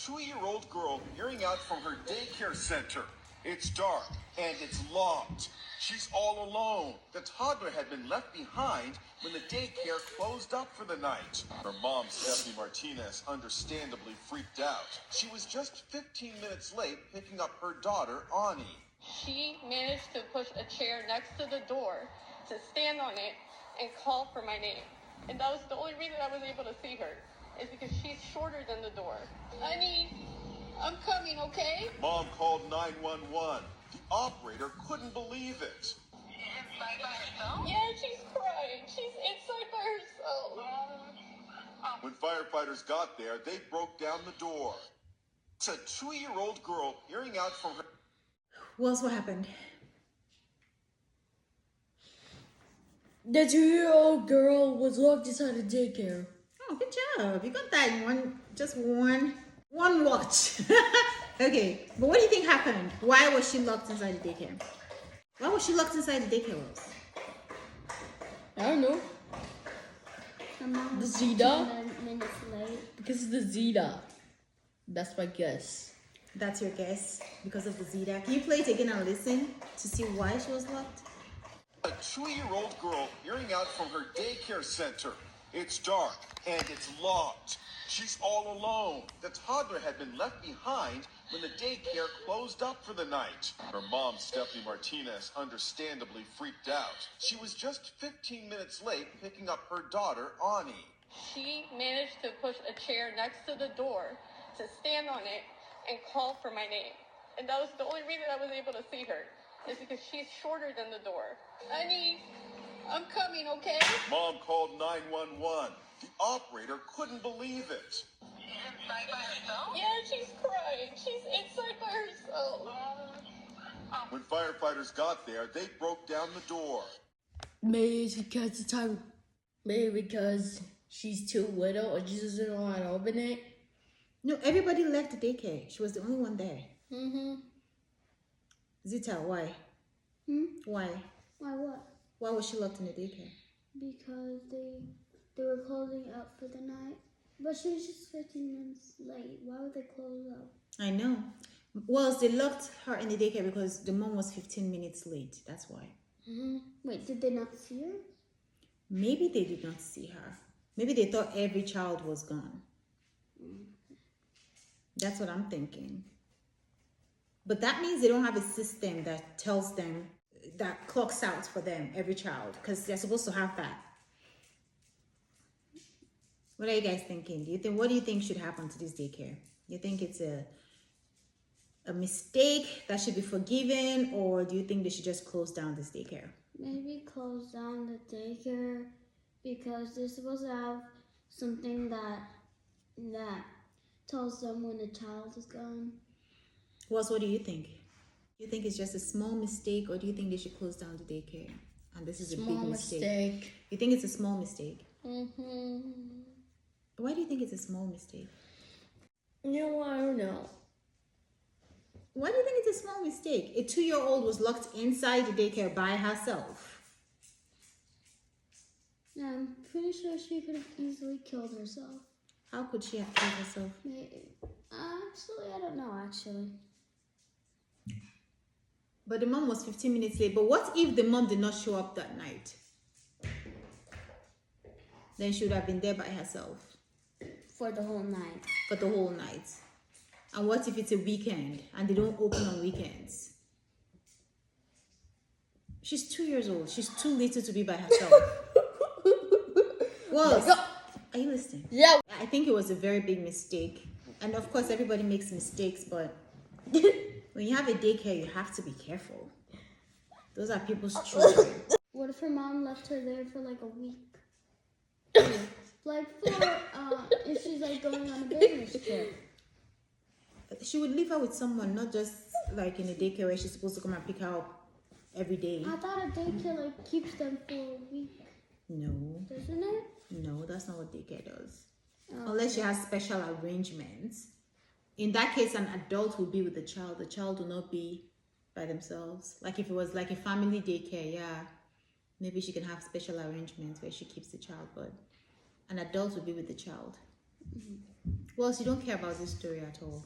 2-year-old girl hearing out from her daycare center. It's dark and it's locked. She's all alone. The toddler had been left behind when the daycare closed up for the night. Her mom, Stephanie Martinez, understandably freaked out. She was just 15 minutes late picking up her daughter, Ani. She managed to push a chair next to the door to stand on it and call for my name. And that was the only reason I was able to see her, is because she's shorter than the door. Ani, I'm coming, okay? Mom called 911. The operator couldn't believe it. She's inside by herself? Yeah, she's crying. She's inside by herself. When firefighters got there, they broke down the door. It's a 2-year-old girl hearing out from her. What happened? The 2-year-old girl was locked inside the daycare. Oh, good job. You got that in one watch. Okay, but what do you think happened? Why was she locked inside the daycare? Why was she locked inside the daycare, Rose? I don't know. The Zeta? Minutes late. Because of the Zeta. That's my guess. That's your guess? Because of the Zeta? Can you play it again and listen to see why she was locked? A 2-year-old girl hearing out from her daycare center. It's dark and it's locked. She's all alone. The toddler had been left behind when the daycare closed up for the night. Her mom, Stephanie Martinez, understandably freaked out. She was just 15 minutes late picking up her daughter, Ani. She managed to push a chair next to the door to stand on it and call for my name. And that was the only reason I was able to see her, is because she's shorter than the door. Ani, I'm coming, okay? Mom called 911. The operator couldn't believe it. She's inside by herself? Yeah, she's crying. She's inside by herself. When firefighters got there, they broke down the door. Maybe it's because the time. Maybe because she's too little or she doesn't know how to open it. No, everybody left the daycare. She was the only one there. Mm-hmm. Zita, why? Why? Why what? Why was she locked in the daycare? Because they were closing up for the night. But she was just 15 minutes late. Why would they close up? I know. Well, they locked her in the daycare because the mom was 15 minutes late. That's why. Wait, did they not see her? Maybe they did not see her. Maybe they thought every child was gone. That's what I'm thinking. But that means they don't have a system that tells them, that clocks out for them, every child, because they're supposed to have that. What are you guys thinking? What do you think should happen to this daycare? You think it's a mistake that should be forgiven, or do you think they should just close down this daycare? Maybe close down the daycare, because they're supposed to have something that tells them when a child is gone. What do you think? Do you think it's just a small mistake, or do you think they should close down the daycare? And this is a big mistake. You think it's a small mistake? Why do you think it's a small mistake? No, I don't know. Why do you think it's a small mistake? A 2-year-old was locked inside the daycare by herself. Yeah, I'm pretty sure she could have easily killed herself. How could she have killed herself? Actually, I don't know, actually. But the mom was 15 minutes late. But what if the mom did not show up that night? Then she would have been there by herself. For the whole night. For the whole night. And what if it's a weekend and they don't open on weekends? She's 2 years old. She's too little to be by herself. Well, are you listening? Yeah. I think it was a very big mistake. And of course, everybody makes mistakes, but when you have a daycare, you have to be careful. Those are people's children. What if her mom left her there for like a week? Like if she's like going on a business trip. She would leave her with someone, not just like in a daycare where she's supposed to come and pick her up every day. I thought a daycare like keeps them for a week. No. Doesn't it? No, that's not what daycare does. Oh, unless she has special arrangements. In that case, an adult will be with the child. The child will not be by themselves. Like if it was like a family daycare, yeah, maybe she can have special arrangements where she keeps the child, but an adult will be with the child. Well, you don't care about this story at all.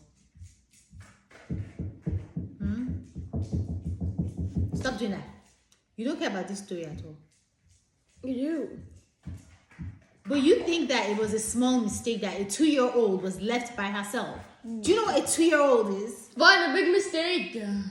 Stop doing that. You don't care about this story at all. You do. But you think that it was a small mistake that a 2-year-old was left by herself. Do you know what a 2-year-old is? But a big mistake. Yeah.